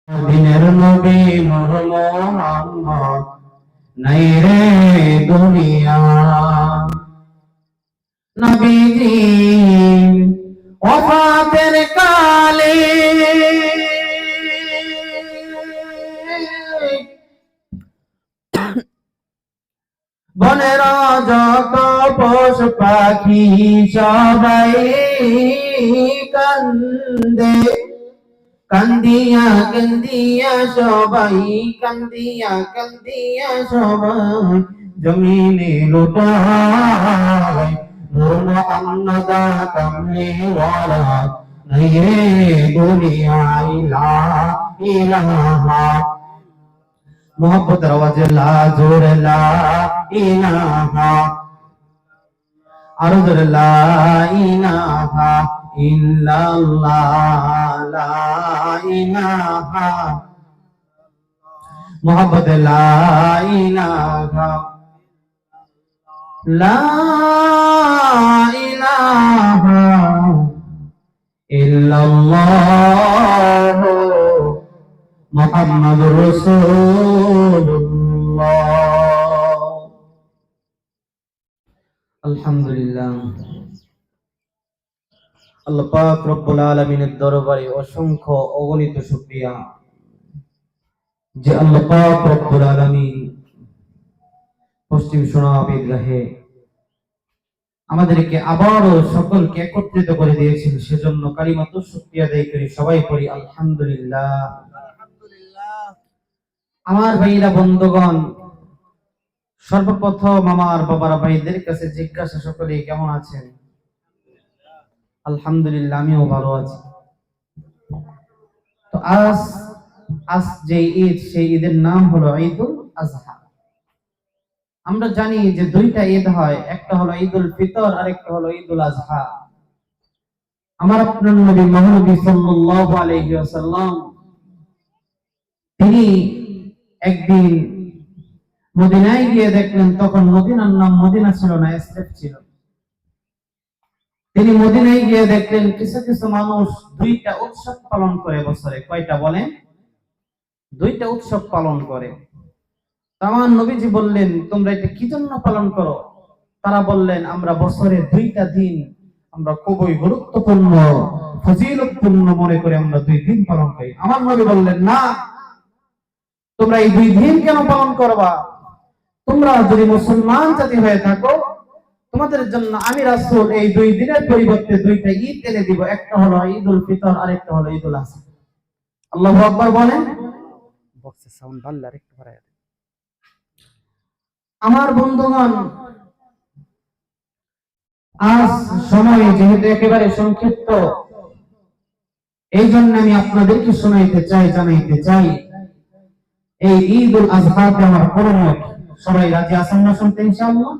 দিনের নবী মুহাম্মদ নাই রে দুনিয়া নবীজি ওফাতের কালে বনের যত পশু পাখি সবাই কান্দে কান্দিয়া কান্দিয়া সবাই কান্দিয়া কান্দিয়া সবাই জমিনে লুটায় নূর আন্নাদা কামনে ওয়ালা নাই রে দুনিয়ায় লা ইলাহা মোহাম্মতের আওয়াজে লা জোরে লা ইলাহা আরো জোরে লা ইলাহা ইল্লাল্লাহ লা ইলাহা মোহাম্মদ লা ইলাহা লা ইলাহা ইল্লাল্লাহ মুহাম্মাদুর রাসূলুল্লাহ। আলহামদুলিল্লাহ, আল্লাহ পাক রব্বুল আলামিনের দরবারে অসংখ্য অগণিত শুকরিয়া যে আল্লাহ পাক রব্বুল আলামিন পশ্চিম সোনাব ঈদগাহে আমাদেরকে আবারও সকলকে একত্রিত করে দিয়েছেন, সেজন্য কালিমাতুর শুকরিয়া আদায় করি। সবাই পড়ি আলহামদুলিল্লাহ। আমার ভাইরা বন্ধুগণ, সর্বপ্রথম আমার বাবারা ভাইদের কাছে জিজ্ঞাসা, সকলেই কেমন আছেন? আলহামদুলিল্লাহ, আমিও ভালো আছি। তো আজ যে ঈদ, সেই ঈদের নাম হলো ঈদুল আজহা। আমরা জানি যে দুইটা ঈদ হয়, একটা হলো ঈদুল ফিতর আর একটা হলো ঈদুল আজহা। আমার আপনার নবী মহানবী সাল্লাল্লাহু আলাইহি ওয়াসাল্লাম তিনি একদিন মদিনায় গিয়ে দেখলেন, তখন মদিনার নাম মদিনা ছিল না, ইসরাফ ছিল। তিনি মদিনায় গিয়ে দেখলেন কিছু কিছু মানুষ দুইটা উৎসব পালন করে বছরে। কয়টা বলেন? দুইটা উৎসব পালন করে। আমার নবীজি বললেন, তোমরা এটা কি জন্য পালন করো? তারা বললেন, আমরা বছরে দুইটা দিন আমরা খুবই গুরুত্বপূর্ণ ফজিলতপূর্ণ মনে করে আমরা দুই দিন পালন করি। আমার নবী বললেন, না, তোমরা এই দুই দিন কেন পালন করবা? তোমরা যদি মুসলমান জাতি হয়ে থাকো, তোমাদের জন্য আমি রাসূল এই দুই দিনের পরিবর্তে দুইটা ঈদ এনে দিব। একটা হলো ঈদুল ফিতর আর একটা হলো ঈদুল আজহা। আল্লাহু আকবার বলেন। বক্সের সাউন্ড ভালো আর একটু বাড়ায় দেন। আমার বন্ধুগণ, আজ সময় যেহেতু একেবারে সংক্ষিপ্ত, এই জন্য আমি আপনাদেরকে শোনাইতে চাই, জানাইতে চাই, এই ঈদুল আজহাতে আমার পরমত। সবাই রাজি আছেন না শুনতে ইনশাআল্লাহ?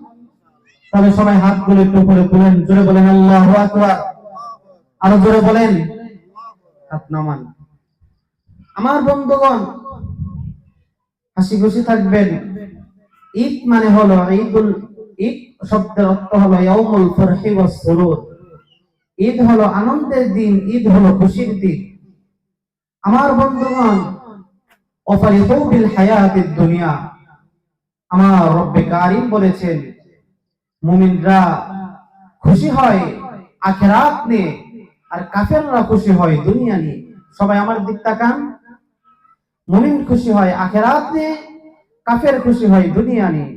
তাহলে সবাই হাতগুলো একটু উপরে তুলেন, জোরে বলেন আল্লাহু আকবার। আরো জোরে বলেন, হাত নামান। আমার বন্ধুগণ, হাসি খুশি থাকবেন। ঈদ মানে হলো ঈদ শব্দের অর্থ হলো ইয়াউমুল ফারহি ওয়াস সুরুর। ঈদ হলো আনন্দের দিন, ঈদ হলো খুশির দিন। আমার বন্ধুগণ, ওয়াফারিহু বিল হায়াতিদ দুনিয়া, আমার রব্বে কারীম বলেছেন, মুমিনরা খুশি হয় আখিরাত নিয়ে আর কাফেররা খুশি হয় দুনিয়া নিয়ে। সবাই আমার দিক তাকান। মুমিন খুশি হয় আখিরাত নিয়ে, কাফের খুশি হয় দুনিয়া নিয়ে।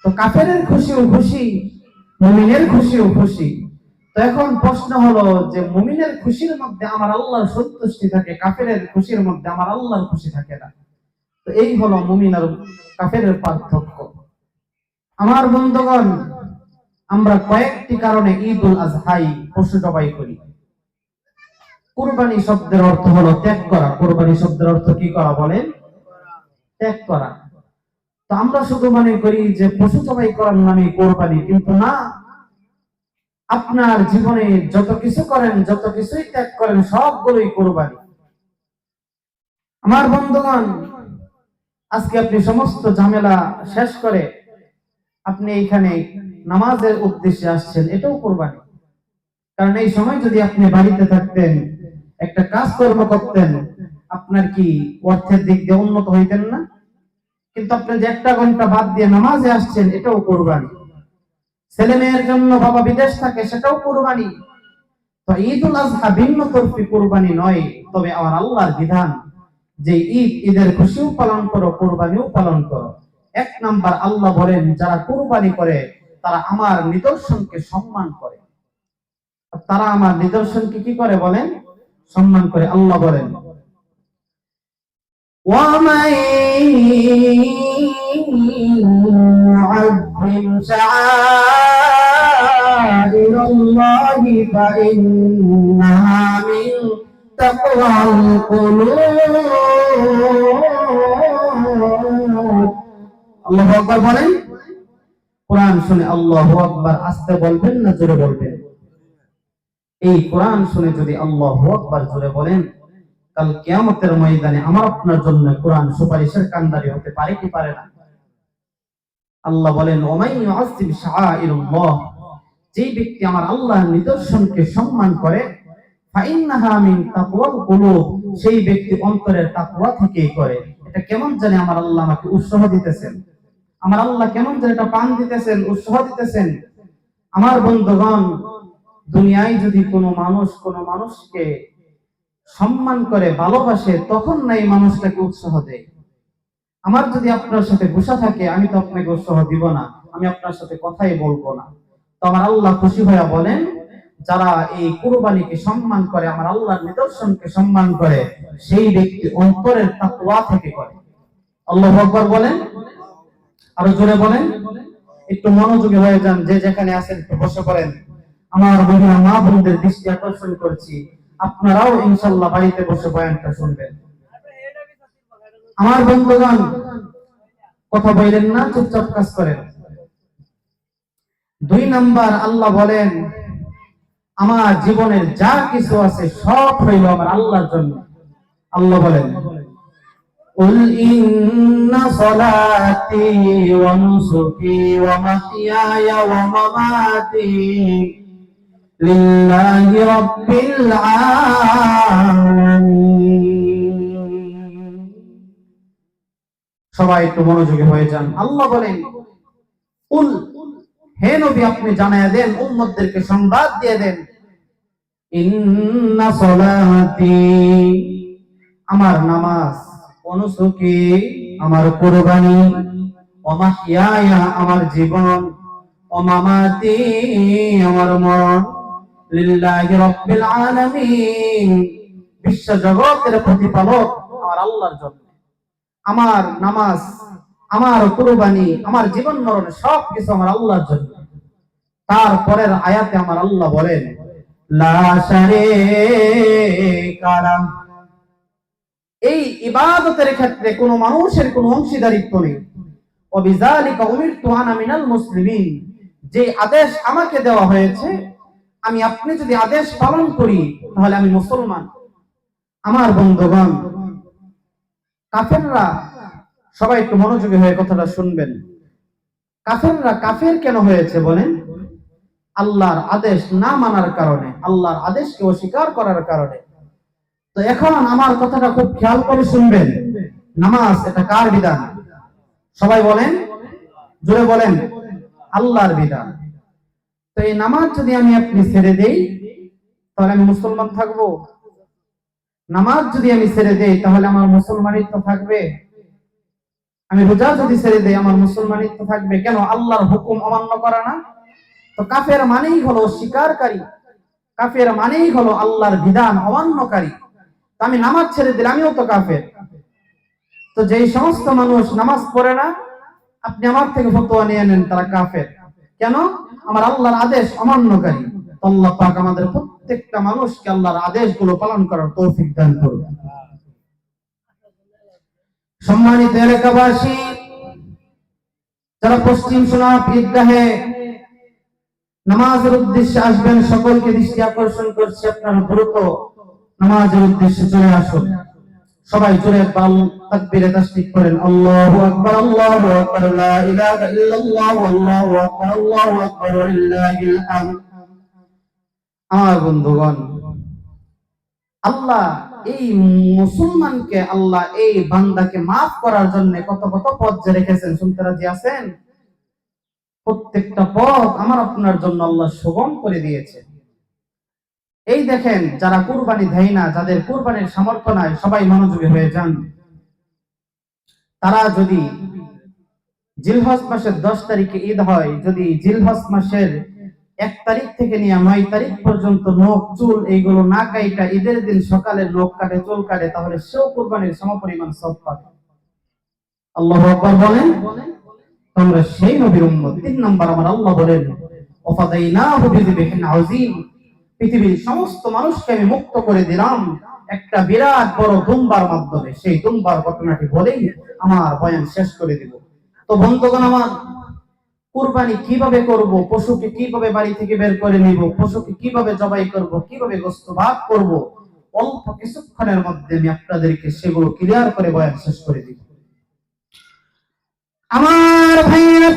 তো কাফেরের খুশিও খুশি, মুমিনের খুশিও খুশি। তো এখন প্রশ্ন হলো যে মুমিনের খুশির মধ্যে আমার আল্লাহর সন্তুষ্টি থাকে, কাফেরের খুশির মধ্যে আমার আল্লাহর খুশি থাকে না। তো এই হলো মুমিন আর কাফেরের পার্থক্য। আমার বন্ধুগণ, আমরা কয়েকটি কারণে ঈদুল আজহাই পশু জবাই করি। কুরবানি শব্দের অর্থ হলো ত্যাগ করা। কুরবানি শব্দের অর্থ কি করা বলেন? ত্যাগ করা। তো আমরা শুধু মনে করি যে পশু জবাই করার নামে কুরবানি, কিন্তু না। আপনার জীবনে যত কিছু করেন, যত কিছুই ত্যাগ করেন, সবগুলোই কুরবানি। আমার বন্ধুগণ, আজকে আপনি সমস্ত ঝামেলা শেষ করে আপনি এইখানে নামাজের উদ্দেশ্যে আসছেন, এটাও কুরবানি। কারণ এই সময় যদি আপনি বাড়িতে থাকতেন, একটা কাজকর্ম করতেন, আপনার কি অর্থের দিক দিয়ে উন্নত হইতেন না? কিন্তু আপনি যে 1 ঘন্টা বাদ দিয়ে নামাজে আসছেন, এটাও কুরবানি। ছেলে মেয়ের জন্য বাবা বিদেশ থাকে, সেটাও কুরবানি। তো ঈদুল আজহা ভিন্ন তরফি কুরবানি নয়, তবে আমার আল্লাহর বিধান যে ঈদের খুশিও পালন করো, কুরবানিও পালন করো। 1 নাম্বার আল্লাহ বলেন, যারা কুরবানি করে তারা আমার নিদর্শনকে সম্মান করে। তারা আমার নিদর্শনকে কি করে বলেন? সম্মান করে। আল্লাহ বলেন, وَمَن يُعَظِّمْ شَعَائِرَ اللَّهِ فَإِنَّهَا مِن تَقْوَى الْقُلُوبِ। আল্লাহু আকবার বলেন। কোরআন শুনে আল্লাহু আকবার আস্তে বলবেন না জোরে বলবেন? এই কোরআন শুনে যদি আল্লাহু আকবার জোরে বলেন, কাল কিয়ামতের ময়দানে আমার আপনার জন্য কোরআন সুপারিশের কান্ডারি হতে পারে কি পারে না? আল্লাহ বলেন, ওমাই ইউআযিম শাআইরুল্লাহ, যে ব্যক্তি আমার আল্লাহর নিদর্শনকে সম্মান করে, ফাইন্নাহা মিন তাকওয়াল কুলুব, সেই ব্যক্তি অন্তরের তাকওয়া থেকেই করে। এটা কেমন জানি আমার আল্লাহ আমাকে উৎসাহ দিতেছেন, আমার আল্লাহ কেমন জানি এটা পান দিতেছেন, উৎসাহ দিতেছেন। আমার বন্ধুগণ, দুনিয়ায় যদি কোনো মানুষকে সম্মান করে, ভালোবাসে, তখন না এই মানুষটাকে উৎসাহ দেয়। আমার যদি আপনার সাথে গুসা থাকে, আমি তো আপনাকে উৎসাহ দিব না, আমি আপনার সাথে কথাই বলবো না। তো আমার আল্লাহ খুশি হয়ে বলেন, যারা এই কুরবানিকে সম্মান করে, আমার আল্লাহর নিদর্শনকে সম্মান করে, সেই ব্যক্তি অন্তরের তাকওয়া থেকে করে। আল্লাহু আকবার বলেন, আরো জোরে বলেন। একটু মনোযোগী হয়ে যান, যে যেখানে আছেন একটু বসে পড়েন। আমার মহিলা মা বোনদের দৃষ্টি আকর্ষণ করছি, আপনারাও ইনশাআল্লাহ বাড়িতে বসে বয়ানটা শুনবেন। আমার বন্ধুগণ, কথা বলেন না, চুপচাপ কাজ করেন। 2 নাম্বার আল্লাহ বলেন, আমার জীবনের যা কিছু আছে সব হইল আমার আল্লাহর জন্য। আল্লাহ বলেন, কুল ইন্না সলাতি ওয়া নুসুকি ওয়া মাহইয়ায়া ওয়া মামাতি লিল্লাহি রাব্বিল আলামিন। সবাই একটু মনোযোগী হয়ে যান। আল্লাহ বলেন, কুল, হে নবী আপনি জানায়া দেন, উম্মতদেরকে সংবাদ দিয়ে দেন, ইন্না সলাতি, আমার নামাজ, ওয়া নুসুকি, আমার কুরবানি, ওয়া মাহইয়ায়া, আমার জীবন, ওয়া মামাতি, আমার মরণ, লিল্লাহি রাব্বিল আলামিন, বিশ্ব জগতের প্রতিপালক আমার আল্লাহর জন্য। আমার নামাজ, আমার কুরবানি, আমার জীবন মরণ সবকিছু আমার আল্লাহর জন্য। তারপরের আয়াতে আমার আল্লাহ বলেন, লা শারীকা লাহ, এই ইবাদতের ক্ষেত্রে কোনো মানুষের কোনো অংশীদারিত্ব নেই। ওয়া বিযালিকা উমিরতু আনা মিনাল মুসলিমিন, যে আদেশ আমাকে দেওয়া হয়েছে, আমি আপনি যদি আদেশ পালন করি তাহলে আমি মুসলমান। আমার বন্ধুগণ, কাফেররা, সবাই একটু মনোযোগী হয়ে কথাটা শুনবেন। কাফেররা কাফের কেন হয়েছে বলেন? আল্লাহর আদেশ না মানার কারণে, আল্লাহর আদেশকে অস্বীকার করার কারণে। তো এখন আমার কথাটা খুব খেয়াল করে শুনবেন। নামাজ এটা কার বিধান? সবাই বলেন, জোরে বলেন, আল্লাহর বিধান। তো এই নামাজ যদি আমি আপনি ছেড়ে দেই তাহলে আমি মুসলমান থাকবো? নামাজ যদি আমি ছেড়ে দেই তাহলে আমার মুসলমানিত্ব থাকবে? আমি রোজা যদি ছেড়ে দেই আমার মুসলমানিত্ব থাকবে? কেন? আল্লাহর হুকুম অমান্য করা না? তো কাফের মানেই হলো অস্বীকারকারী, কাফের মানেই হলো আল্লাহর বিধান অমান্যকারী। তো আমি নামাজ ছেড়ে দিলে আমিও তো কাফের। তো যেই সমস্ত মানুষ নামাজ পড়ে না, আপনি আমার থেকে ফতোয়া নিয়ে নেন, তারা কাফের। কেন? আমার আল্লাহর আদেশ অমান্যকারী। আল্লাহ পাক আমাদের প্রত্যেকটা মানুষকে আল্লাহর আদেশগুলো পালন করার তৌফিক দান করুন। সম্মানিত এলাকাবাসী, যারা পশ্চিম সোনার ঈদগাহে নামাজের উদ্দেশ্যে আসবেন, সকলকে দৃষ্টি আকর্ষণ করছি, আপনারা দ্রুত নামাজের উদ্দেশ্যে চলে আসুন। সবাই জোরে তাকবীরে তাসবিহ করেন, আল্লাহু আকবার, আল্লাহু আকবার, লা ইলাহা ইল্লাল্লাহ, আল্লাহু আকবার, আল্লাহু আকবার, লিল্লাহিল হামদ। আমার বন্ধুগণ, আল্লাহ এই মুসলমানকে আল্লাহ এই বান্দাকে মাফ করার জন্য কত কত পথ যে রেখেছেন, শুনতে রাজি আছেন? প্রত্যেকটা পথ আমার আপনার জন্য আল্লাহ সুগম করে দিয়েছে। এই দেখেন, যারা কুরবানি দেয় না, যাদের কুরবানির সামর্থ্য নাই, সবাই মনোযোগী হয়ে যান। তারা যদি জিলহজ মাসের 10 তারিখে ঈদ হয়, যদি জিলহজ মাসের 1 তারিখ থেকে নিয়ে 9 তারিখ পর্যন্ত নখ চুল এইগুলো না কাইটা ঈদের দিন সকালে নখ কাটে, চুল কাটে, তাহলে সেও কুরবানির সমপরিমাণ সওয়াব পাবে। আল্লাহু আকবার বলেন। তোমরা সেই নবীর উম্মত। 3 নাম্বার আমার আল্লাহ বলেন, ওয়াফাদাইনাহু বিযিবহিন আযীম, পৃথিবীর সমস্ত মানুষকে আমি মুক্ত করে দিলাম একটা বিরাট বড় দুম্বার মাধ্যমে। সেই দুম্বার ঘটনাটি বলেই আমার বয়ান শেষ করে দিব। তো বন্ধুগণ আমার, কুরবানি কিভাবে করব, পশুকে কিভাবে বাড়ি থেকে বের করে নিব, পশুকে কিভাবে জবাই করব, কিভাবে গোশত ভাগ করব, অল্প কিছুক্ষণের মধ্যে আমি আপনাদেরকে সেগুলো ক্লিয়ার করে বয়ান শেষ করে দিব। আমার ভাইরা,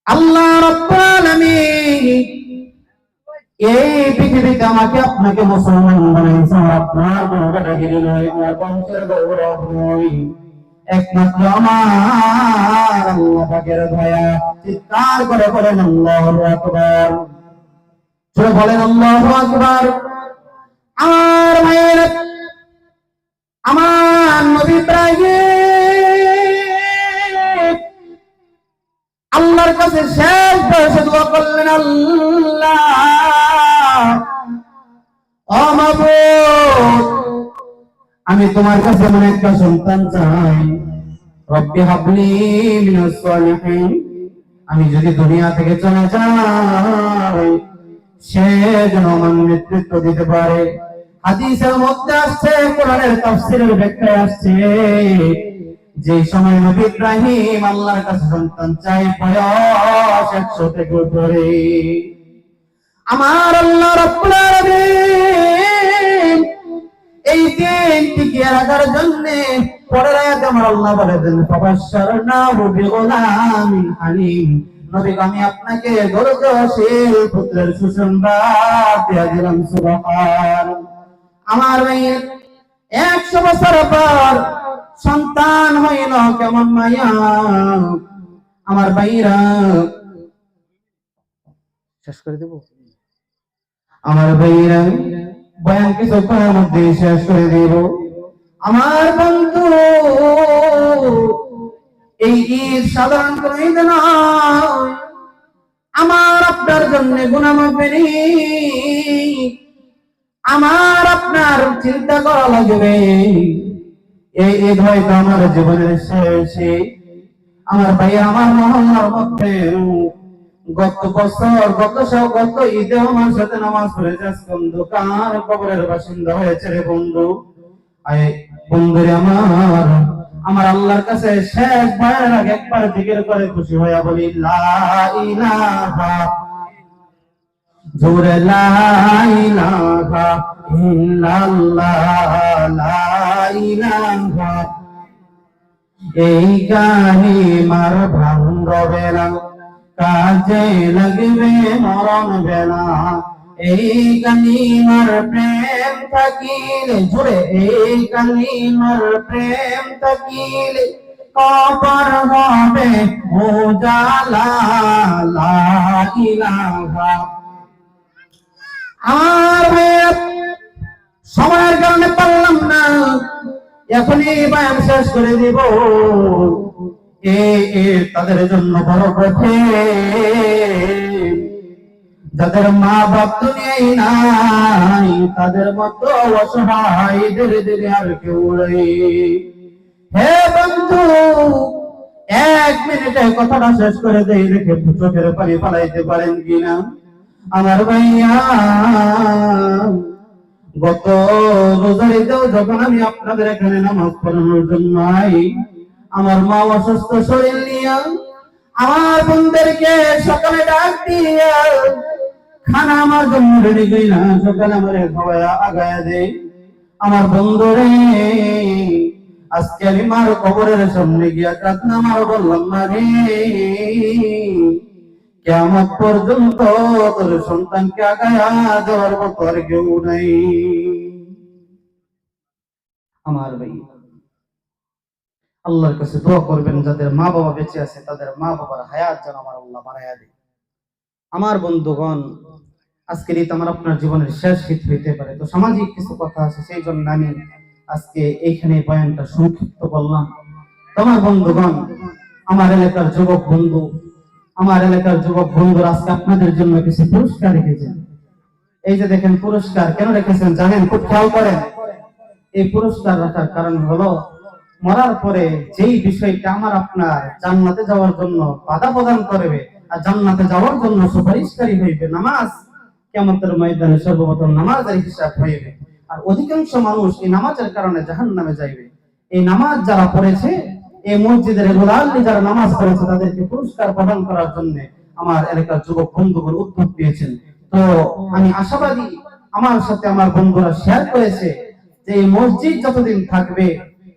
আল্লাহ রাব্বুল আলামিন এই পৃথিবীতে আমাকে আপনাকে মুসলমান বানাইছেন। আপনার গৌরবের নয়, আমার বংশের গৌরব নয়, একমাত্র আমার আল্লাহ পাকের দয়া। চিৎকার করে বলেন আল্লাহু আকবার। জোরে বলেন আল্লাহু আকবার। আমার ভাইরা, আমার নবী ইব্রাহিম আল্লাহর কাছে শেষ বয়সে দোয়া করলেন, আল্লাহ ও মাবুদ, আমি তোমার কাছে এমন একটা সন্তান চাই, রব্বি হাবলি মিনাস সালিহিন, আমি যদি দুনিয়া থেকে চলে যাই সে যেন আমার নেতৃত্ব দিতে পারে। হাদিসের মধ্যে আসছে, কোরআনের তাফসীরের ব্যাখ্যায় আসছে, যে সময় নবী ইব্রাহিম আল্লাহর কাছে সন্তান চাই, বয়স 100 থেকে উপরে। আমার আল্লাহ রাব্বুল আলামিন এই দিন টিকিয়ে রাখার জন্য পরের আয়াতে আমার আল্লাহ বলেন, ফাবাশশারনাহু বিগুলামিন হালিম, নবী আমি আপনাকে ধৈর্যশীল পুত্রের সুসংবাদ দিয়ে দিলাম। সুবহান। আমার ভাইয়ের 100 বছর পর সন্তান হইল, কেমন মায়া। আমার ভাইরা, শেষ করে দেব। আমার ভাইরা, বয়ান কিছুক্ষণের মধ্যে শেষ করে দেব। আমার বন্ধু, এই ঈদ সাধারণ কোন ঈদ নয়, আমার আপনার জন্য গুনাহ মাফের ঈদ। আমার আপনার চিন্তা করা লাগবে, এই ঈদ হয়তো আমার জীবনের শেষ। আমার ভাই, আমার মহল্লার মধ্যে গত বছর, গত ঈদে আমার সাথে নামাজ পড়েছে দোকান কবরের বাসিন্দা হয়েছে রে বন্ধু। বন্ধুরে আমার, আমার আল্লাহর কাছে শেষ ভয়ের আগে একবার জিকির করে খুশি হইয়া বলি, লা ইলাহা, জোরে লা ইলাহা ইল্লাল্লাহ, লা ইলাহা। এই কালিমার ভাঙবে না, কাজে লাগবে মরণ বেলা। এই কালিমার প্রেম থাকিলে, জোরে, এই কালিমার প্রেম থাকিলে কবর হবে উজালা, লা ইলাহা। আর সময়ের কারণে পারলাম না, এখনই বয়ান শেষ করে দিব। তাদের জন্য বড় পথে, যাদের মা বাপ দুনিয়ায় নাই, তাদের মতো অসহায় ধীরে ধীরে আর কেউ নেই। হে বন্ধু, 1 মিনিটে কথাটা শেষ করে দেই, রেখে চোখের পানি ফালাইতে পারেন কিনা? আমার ভাইয়া, গত রোজার ঈদেও যখন আমি আপনাদের এখানে নামাজ পড়ানোর জন্য আমার মা অসুস্থ শরীর নিয়ে আমার বোনদেরকে সকালে ডাক দিয়া খানা আমার জন্য রেডি করি না, সকালে আমার খাওয়া আগায়া দেয়। আমার বন্ধুরে, আজকে আমি মার কবরের সামনে গিয়া কাঁদনা, আমার বললাম, মা রে, কিয়ামত পর্যন্ত তোর সন্তানকে আগায়া দেওয়ার মতো আর কেউ নাই। আমার ভাই, আল্লাহর কাছে দোয়া করবেন যাদের মা বাবা বেঁচে আছে তাদের মা বাবার হায়াত যেন আমার আল্লাহ বাড়াইয়া দেয়। আমার বন্ধুগণ, আজকের ঈদ আমার আপনার জীবনের শেষ ঈদ হইতে পারে, তো সামাজিক কিছু কথা আছে, সেই জন্য আমি আজকে এইখানে বয়ানটা সংক্ষিপ্ত করলাম। তোমার বন্ধুগণ, আমার এলাকার যুবক বন্ধু, আমার এলাকার যুবক বন্ধুরা আজকে আপনাদের জন্য কিছু পুরস্কার রেখেছেন। এই যে দেখেন, পুরস্কার কেন রেখেছেন জানেন? খুব খেয়াল করেন। এই পুরস্কার রাখার কারণ হলো, মরার পরে যেই বিষয়টা আমার আপনার জান্নাতে যাওয়ার জন্য বাধা প্রদান করবে আর জান্নাতে যাওয়ার জন্য সুপারিশকারী হইবে, নামাজ, কিয়ামতের ময়দানে সর্বপ্রথম নামাজের হিসাব হইবে। আর অধিকাংশ মানুষ এই নামাজের কারণে জাহান্নামে যাইবে। এই নামাজ যারা পড়েছে, এই মসজিদের রেগুলারলি যারা নামাজ পড়েছে, তাদেরকে পুরস্কার প্রদান করার জন্য আমার এলাকার যুবক বন্ধুগণ উদ্যোগ নিয়েছেন। তো আমি আশাবাদী, আমার সাথে আমার বন্ধুরা শেয়ার করেছে যে এই মসজিদ যতদিন থাকবে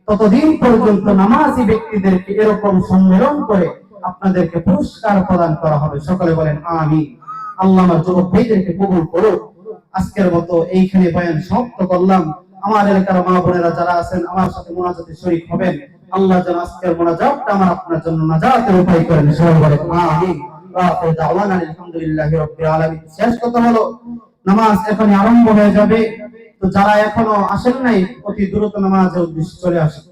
ততদিন পর্যন্ত নামাজি ব্যক্তিদেরকে এরকম সম্মেলন করে আপনাদেরকে পুরস্কার প্রদান করা হবে। সকলে বলেন আমিন। আল্লাহ আমার যুবক ভাইদেরকে কবুল করুক। আজকের মতো এইখানে বয়ান সমাপ্ত করলাম। আমার এলাকার মা বোনেরা যারা আছেন আমার সাথে মুনাজাতে শরীক হবেন, আল্লাহ যেন আজকের মুনাজাতটা আমার আপনার জন্য নাজাতের উপায় করেন। সবাই বলেন আমিন। আলহামদুলিল্লাহি রাব্বিল আলামিন। শেষ কথা হলো, নামাজ এখন আরম্ভ হয়ে যাবে। তো যারা এখনো আসেন নাই, অতি দ্রুত নামাজের উদ্দেশ্যে চলে আসেন।